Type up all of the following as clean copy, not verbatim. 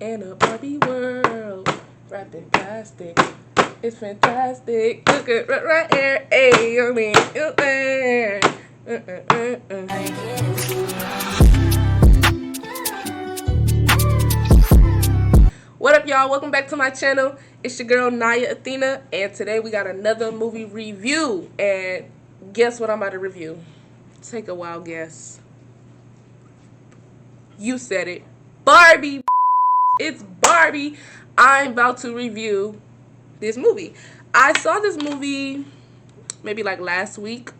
In a Barbie world, wrapped in plastic. It's fantastic. Look at right here. Hey, you mean, there. What up, y'all? Welcome back to my channel. It's your girl, Naya Athena, and today we got another movie review. And guess what I'm about to review? Take a wild guess. You said it. Barbie. It's Barbie. I'm about to review this movie. I saw this movie maybe like last week,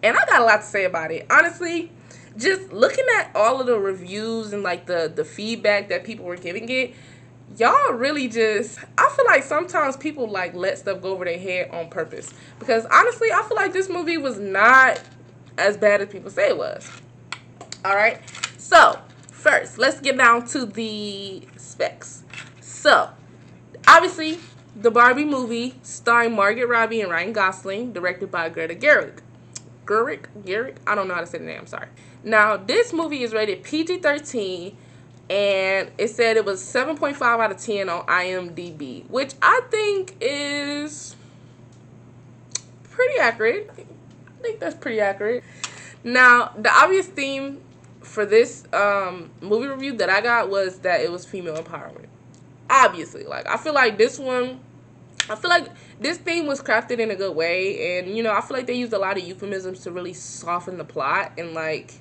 and I got a lot to say about it. Honestly, just looking at all of the reviews and like the feedback that people were giving it, y'all really just, I feel like sometimes people like let stuff go over their head on purpose. Because honestly, I feel like this movie was not as bad as people say it was. Alright, so first, let's get down to the specs. So, obviously, the Barbie movie starring Margot Robbie and Ryan Gosling, directed by Greta Gerwig. Gerwig? I don't know how to say the name, sorry. Now, this movie is rated PG-13, and it said it was 7.5 out of 10 on IMDb, which I think is pretty accurate. I think that's pretty accurate. Now, the obvious theme for this movie review that I got was that it was female empowerment. Obviously, like, I feel like this theme was crafted in a good way, and, you know, I feel like they used a lot of euphemisms to really soften the plot and, like,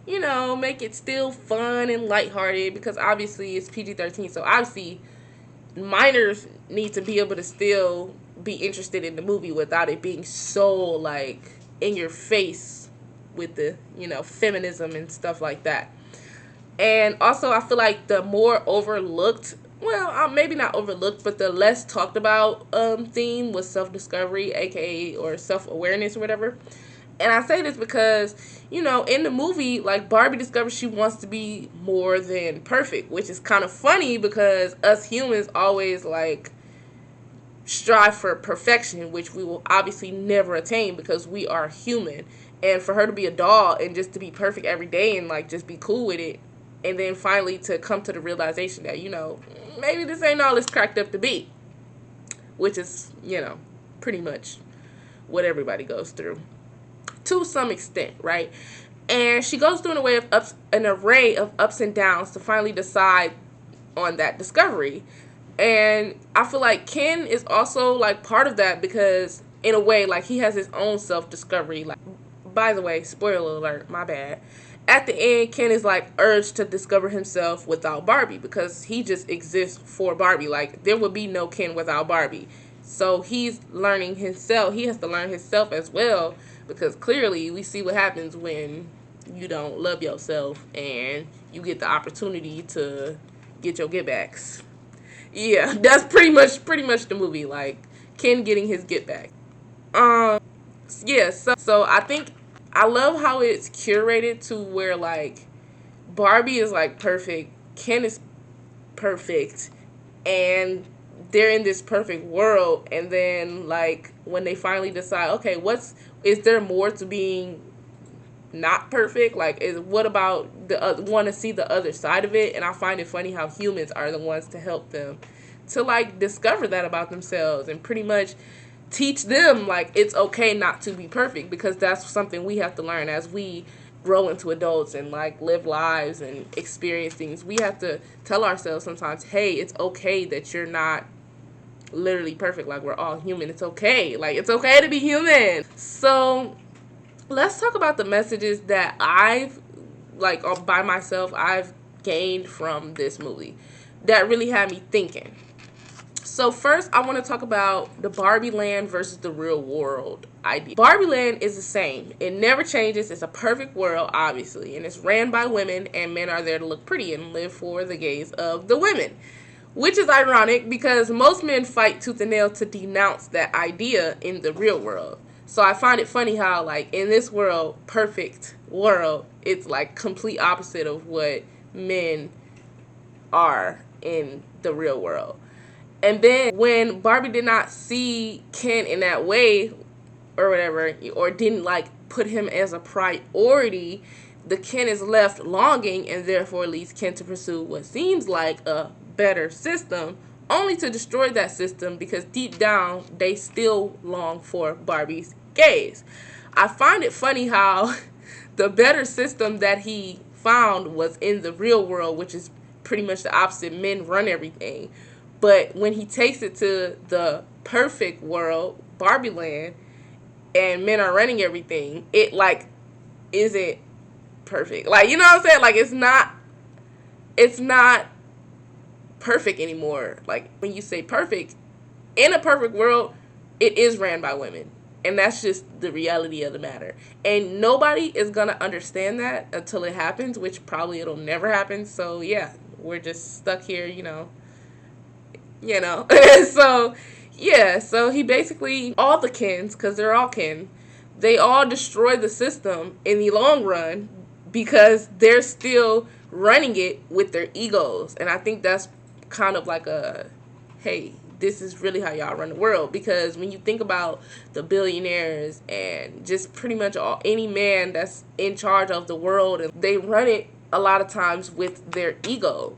you know, make it still fun and lighthearted, because obviously it's PG-13, so obviously minors need to be able to still be interested in the movie without it being so, like, in your face with the, you know, feminism and stuff like that. And also, I feel like the more overlooked, well, maybe not overlooked, but the less talked about theme was self-discovery, aka, or self-awareness or whatever. And I say this because, you know, in the movie, like, Barbie discovers she wants to be more than perfect, which is kind of funny because us humans always, like, strive for perfection, which we will obviously never attain because we are human. And for her to be a doll and just to be perfect every day and, like, just be cool with it, and then finally to come to the realization that, you know, maybe this ain't all it's cracked up to be, which is, you know, pretty much what everybody goes through to some extent, right? And she goes through an array of ups and downs to finally decide on that discovery. And I feel like Ken is also, like, part of that because, in a way, like, he has his own self-discovery. Like, by the way, spoiler alert, my bad. At the end, Ken is, like, urged to discover himself without Barbie because he just exists for Barbie. Like, there would be no Ken without Barbie. So he's learning himself. He has to learn himself as well, because clearly we see what happens when you don't love yourself and you get the opportunity to get your get backs. Yeah, that's pretty much the movie, like Ken getting his get back. Yeah, so I think I love how it's curated to where, like, Barbie is, like, perfect, Ken is perfect, and they're in this perfect world. And then, like, when they finally decide, okay, is there more to being not perfect? Like, what about the want to see the other side of it? And I find it funny how humans are the ones to help them to, like, discover that about themselves and pretty much teach them, like, it's okay not to be perfect, because that's something we have to learn as we grow into adults and, like, live lives and experience things. We have to tell ourselves sometimes, hey, it's okay that you're not literally perfect. Like, we're all human. It's okay. Like, it's okay to be human. So let's talk about the messages that I've, like, by myself, I've gained from this movie that really had me thinking. So first, I want to talk about the Barbie land versus the real world idea. Barbie land is the same. It never changes. It's a perfect world, obviously, and it's ran by women, and men are there to look pretty and live for the gaze of the women. Which is ironic because most men fight tooth and nail to denounce that idea in the real world. So I find it funny how, like, in this world, perfect world, it's, like, complete opposite of what men are in the real world. And then when Barbie did not see Ken in that way or whatever, or didn't, like, put him as a priority, the Ken is left longing and therefore leads Ken to pursue what seems like a better system, only to destroy that system because deep down they still long for Barbie's gaze. I find it funny how the better system that he found was in the real world, which is pretty much the opposite. Men run everything. But when he takes it to the perfect world, Barbie land, and men are running everything, it like isn't perfect. Like, you know what I'm saying? Like, it's not perfect anymore. Like, when you say perfect, in a perfect world, it is ran by women. And that's just the reality of the matter. And nobody is going to understand that until it happens, which probably it'll never happen. So, yeah, we're just stuck here, So, yeah, so he basically, all the Kens, because they're all kin, they all destroy the system in the long run because they're still running it with their egos. And I think that's kind of like hey, this is really how y'all run the world. Because when you think about the billionaires and just pretty much any man that's in charge of the world, and they run it a lot of times with their ego.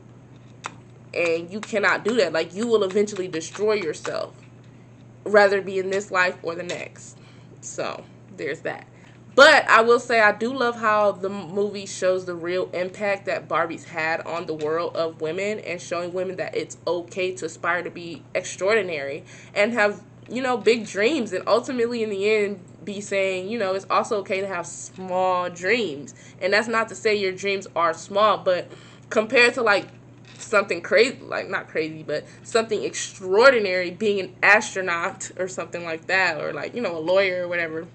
And you cannot do that. Like, you will eventually destroy yourself, rather it be in this life or the next. So, there's that. But I will say I do love how the movie shows the real impact that Barbie's had on the world of women, and showing women that it's okay to aspire to be extraordinary and have, big dreams, and ultimately in the end be saying, it's also okay to have small dreams. And that's not to say your dreams are small, but compared to like something crazy, like not crazy, but something extraordinary, being an astronaut or something like that, or like, a lawyer or whatever,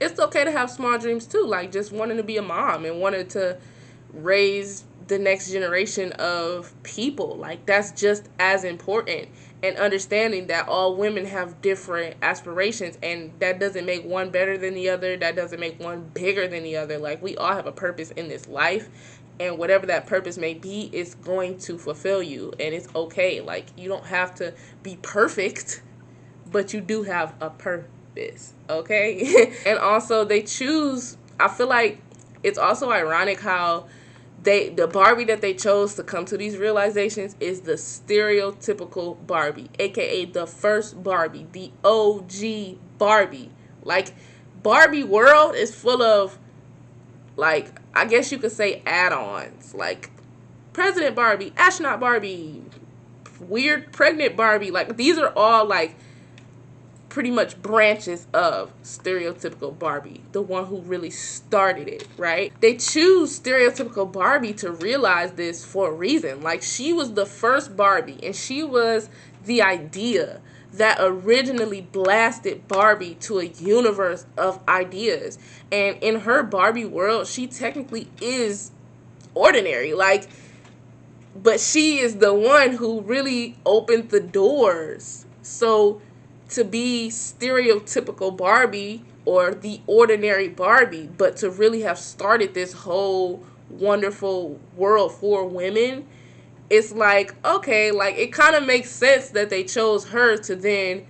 it's okay to have small dreams too, like just wanting to be a mom and wanting to raise the next generation of people. Like, that's just as important. And understanding that all women have different aspirations, and that doesn't make one better than the other, that doesn't make one bigger than the other. Like, we all have a purpose in this life, and whatever that purpose may be is going to fulfill you, and it's okay. Like, you don't have to be perfect, but you do have a purpose, okay? And also they choose, I feel like it's also ironic how the Barbie that they chose to come to these realizations is the stereotypical Barbie, aka the first Barbie, the OG Barbie. Like, Barbie world is full of, like, I guess you could say add-ons, like President Barbie, Astronaut Barbie, weird pregnant Barbie. Like, these are all like pretty much branches of stereotypical Barbie, the one who really started it, right? They choose stereotypical Barbie to realize this for a reason. Like, she was the first Barbie, and she was the idea that originally blasted Barbie to a universe of ideas. And in her Barbie world, she technically is ordinary, like, but she is the one who really opened the doors. So to be stereotypical Barbie, or the ordinary Barbie, but to really have started this whole wonderful world for women, it's like, okay, like, it kind of makes sense that they chose her to then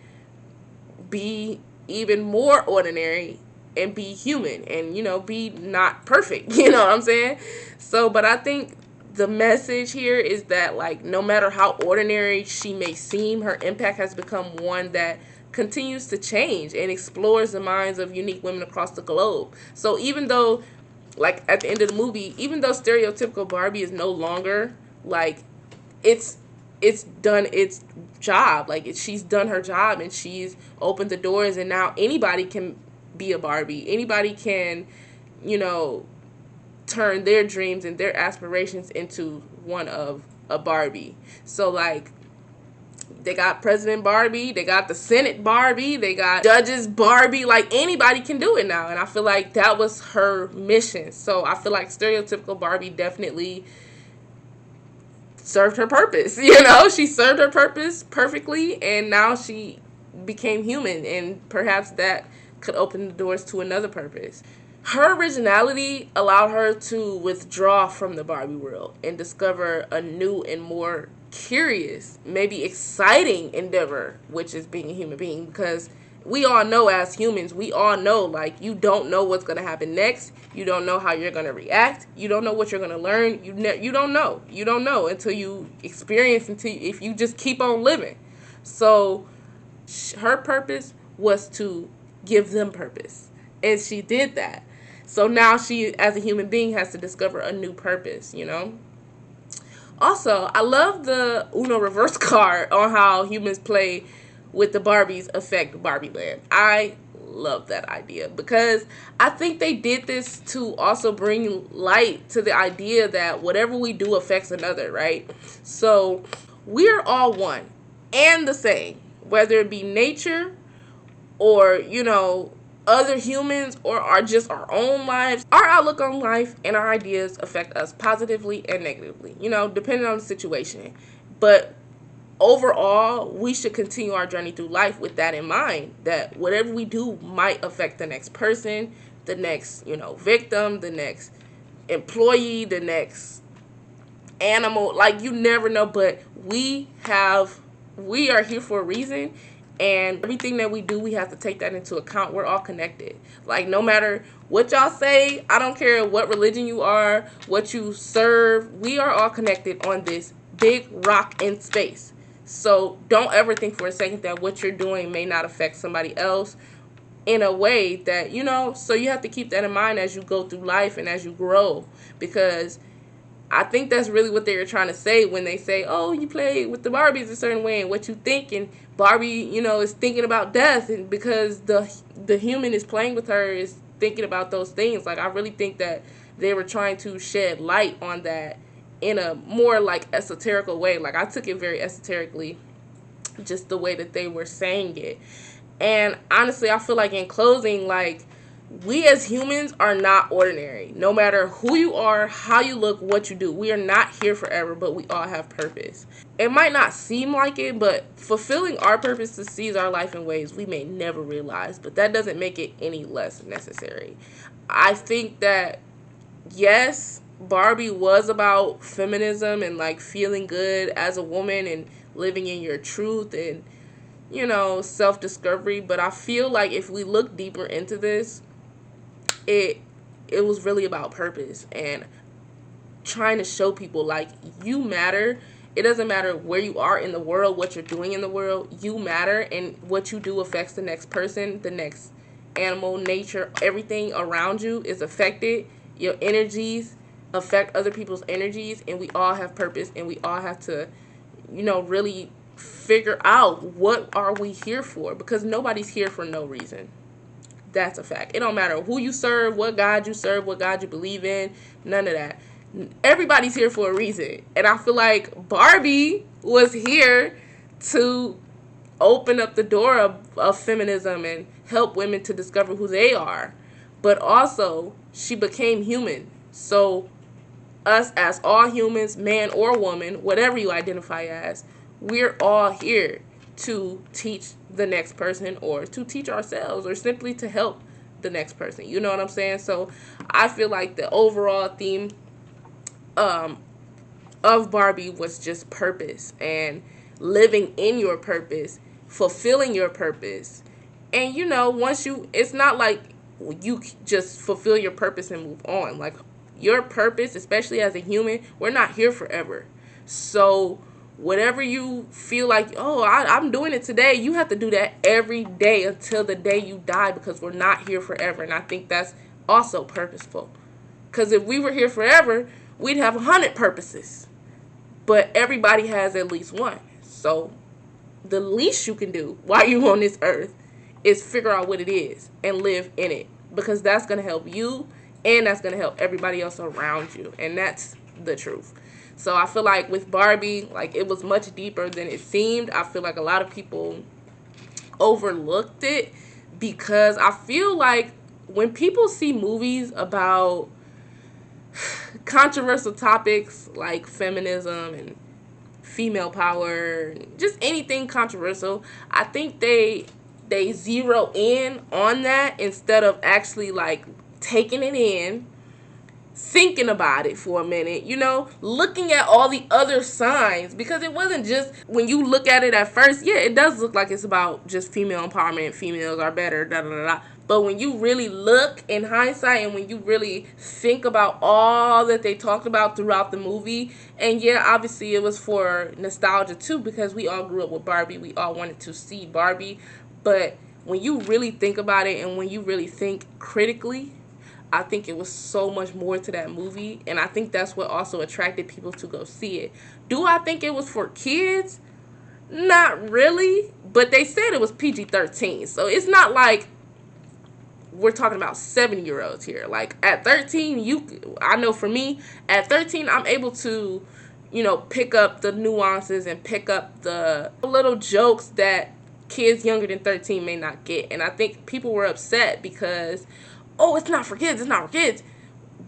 be even more ordinary and be human and, be not perfect. You know what I'm saying? So, but I think the message here is that, like, no matter how ordinary she may seem, her impact has become one that continues to change and explores the minds of unique women across the globe. So even though, like, at the end of the movie, even though stereotypical Barbie is no longer, like, it's done its job. Like, she's done her job, and she's opened the doors, and now anybody can be a Barbie. Anybody can, turn their dreams and their aspirations into one of a Barbie. So, like, they got President Barbie, they got the Senate Barbie, they got Judges Barbie. Like, anybody can do it now, and I feel like that was her mission. So I feel like stereotypical Barbie definitely served her purpose. She served her purpose perfectly, and now she became human, and perhaps that could open the doors to another purpose. Her originality allowed her to withdraw from the Barbie world and discover a new and more curious, maybe exciting endeavor, which is being a human being. Because we all know as humans, we all know, like, you don't know what's going to happen next. You don't know how you're going to react. You don't know what you're going to learn. You don't know. You don't know until you experience, if you just keep on living. So her purpose was to give them purpose. And she did that. So now she, as a human being, has to discover a new purpose, you know? Also, I love the Uno reverse card on how humans play with the Barbies affect Barbie Land. I love that idea because I think they did this to also bring light to the idea that whatever we do affects another, right? So we're all one and the same, whether it be nature or, you know, other humans or are just our own lives. Our outlook on life and our ideas affect us positively and negatively, you know, depending on the situation. But overall, we should continue our journey through life with that in mind, that whatever we do might affect the next person, the next, you know, victim, the next employee, the next animal. Like, you never know, but we are here for a reason, and everything that we do, we have to take that into account. We're all connected. Like, no matter what y'all say, I don't care what religion you are, what you serve, we are all connected on this big rock in space. So don't ever think for a second that what you're doing may not affect somebody else in a way that, you know, so you have to keep that in mind as you go through life and as you grow, because I think that's really what they were trying to say when they say, oh, you play with the Barbies a certain way and what you think, and Barbie, you know, is thinking about death, and because the human is playing with her is thinking about those things. Like, I really think that they were trying to shed light on that in a more like esoterical way. Like, I took it very esoterically, just the way that they were saying it. And honestly, I feel like in closing, like, we as humans are not ordinary. No matter who you are, how you look, what you do, we are not here forever, but we all have purpose. It might not seem like it, but fulfilling our purpose to seize our life in ways we may never realize, but that doesn't make it any less necessary. I think that, yes, Barbie was about feminism and, like, feeling good as a woman and living in your truth and, you know, self-discovery, but I feel like if we look deeper into this, it was really about purpose and trying to show people, like, you matter. It doesn't matter where you are in the world, what you're doing in the world, you matter, and what you do affects the next person, the next animal, nature, everything around you is affected. Your energies affect other people's energies, and we all have purpose, and we all have to, you know, really figure out what are we here for, because nobody's here for no reason. That's a fact. It don't matter who you serve, what God you believe in, none of that. Everybody's here for a reason. And I feel like Barbie was here to open up the door of feminism and help women to discover who they are. But also, she became human. So us as all humans, man or woman, whatever you identify as, we're all here to teach the next person, or to teach ourselves, or simply to help the next person. You know what I'm saying? So I feel like the overall theme of Barbie was just purpose and living in your purpose, fulfilling your purpose. And, you know, it's not like you just fulfill your purpose and move on. Like, your purpose, especially as a human, we're not here forever. So whatever you feel like, oh, I'm doing it today, you have to do that every day until the day you die, because we're not here forever. And I think that's also purposeful. Because if we were here forever, we'd have 100 purposes. But everybody has at least one. So the least you can do while you're on this earth is figure out what it is and live in it. Because that's going to help you, and that's going to help everybody else around you. And that's the truth. So I feel like with Barbie, like, it was much deeper than it seemed. I feel like a lot of people overlooked it, because I feel like when people see movies about controversial topics like feminism and female power, and just anything controversial, I think they zero in on that instead of actually, like, taking it in thinking about it for a minute, looking at all the other signs, because it wasn't just when you look at it at first, yeah, it does look like it's about just female empowerment, females are better, da da da da. But when you really look in hindsight and when you really think about all that they talked about throughout the movie, and yeah, obviously it was for nostalgia too, because we all grew up with Barbie, we all wanted to see Barbie, but when you really think about it and when you really think critically, I think it was so much more to that movie, and I think that's what also attracted people to go see it. Do I think it was for kids? Not really, but they said it was PG-13, so it's not like we're talking about 7-year-olds here. Like at 13, I know for me, at 13, I'm able to, pick up the nuances and pick up the little jokes that kids younger than 13 may not get. And I think people were upset because, oh, it's not for kids, it's not for kids.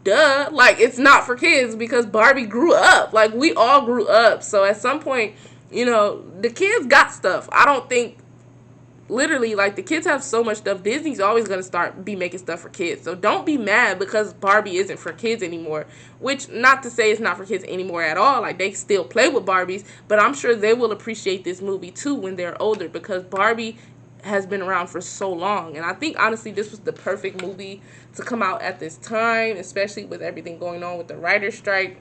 Duh, like it's not for kids because Barbie grew up. Like we all grew up. So at some point, the kids got stuff. I don't think literally, like, the kids have so much stuff. Disney's always going to be making stuff for kids. So don't be mad because Barbie isn't for kids anymore. Which, not to say it's not for kids anymore at all. Like, they still play with Barbies. But I'm sure they will appreciate this movie, too, when they're older. Because Barbie has been around for so long. And I think, honestly, this was the perfect movie to come out at this time. Especially with everything going on with the writer's strike.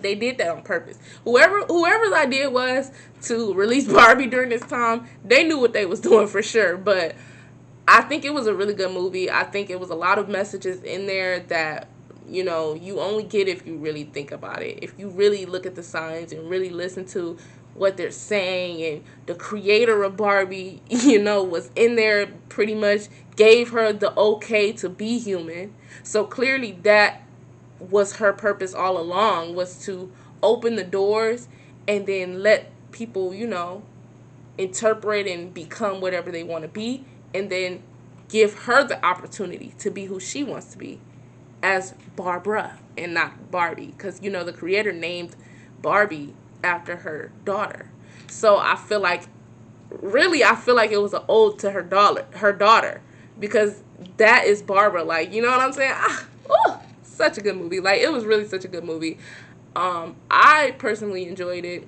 They did that on purpose. Whoever's idea was to release Barbie during this time, they knew what they was doing for sure. But I think it was a really good movie. I think it was a lot of messages in there that, you only get if you really think about it. If you really look at the signs and really listen to what they're saying. And the creator of Barbie, was in there pretty much, gave her the okay to be human. So clearly that was her purpose all along, was to open the doors and then let people, interpret and become whatever they want to be, and then give her the opportunity to be who she wants to be as Barbara and not Barbie, because the creator named Barbie after her daughter. So I feel like it was an ode to her daughter, because that is Barbara. Like, you know what I'm saying? Such a good movie. Like, it was really such a good movie. I personally enjoyed it.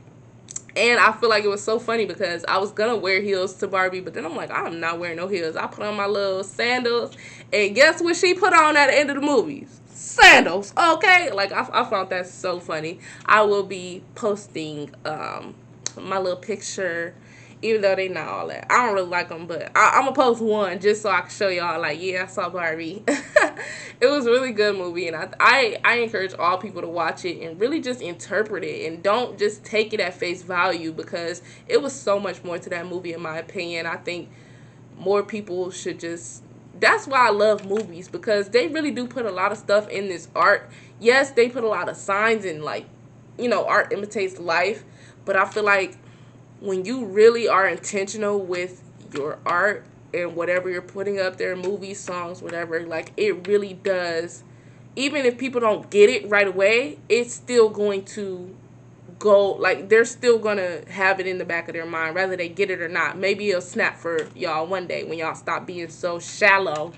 And I feel like it was so funny because I was going to wear heels to Barbie, but then I'm like, I'm not wearing no heels. I put on my little sandals. And guess what she put on at the end of the movie? Sandals. Okay? Like, I found that so funny. I will be posting my little picture, even though they not all that. I don't really like them, but I'm going to post one just so I can show y'all, like, yeah, I saw Barbie. It was a really good movie, and I encourage all people to watch it and really just interpret it, and don't just take it at face value, because it was so much more to that movie, in my opinion. I think more people should just... That's why I love movies, because they really do put a lot of stuff in this art. Yes, they put a lot of signs in, like, art imitates life, but I feel like when you really are intentional with your art and whatever you're putting up there, movies, songs, whatever, like, it really does. Even if people don't get it right away, it's still going to go, like, they're still going to have it in the back of their mind, whether they get it or not. Maybe it'll snap for y'all one day when y'all stop being so shallow.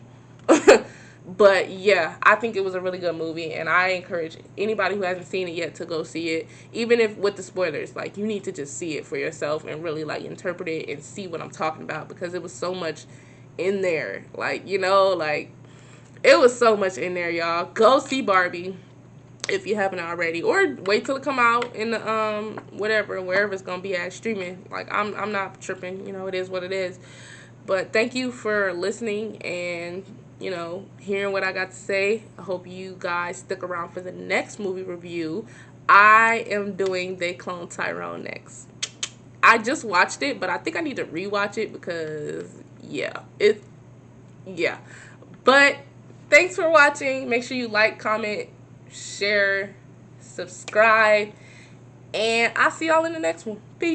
But yeah, I think it was a really good movie, and I encourage anybody who hasn't seen it yet to go see it, even if with the spoilers. Like, you need to just see it for yourself and really, like, interpret it and see what I'm talking about, because it was so much in there. Like, like, it was so much in there, y'all. Go see Barbie if you haven't already, or wait till it come out in the wherever it's gonna be at streaming. Like, I'm not tripping, it is what it is. But thank you for listening and hearing what I got to say. I hope you guys stick around for the next movie review. I am doing They Clone Tyrone next. I just watched it, but I think I need to rewatch it because yeah. But thanks for watching. Make sure you like, comment, share, subscribe, and I'll see y'all in the next one. Peace.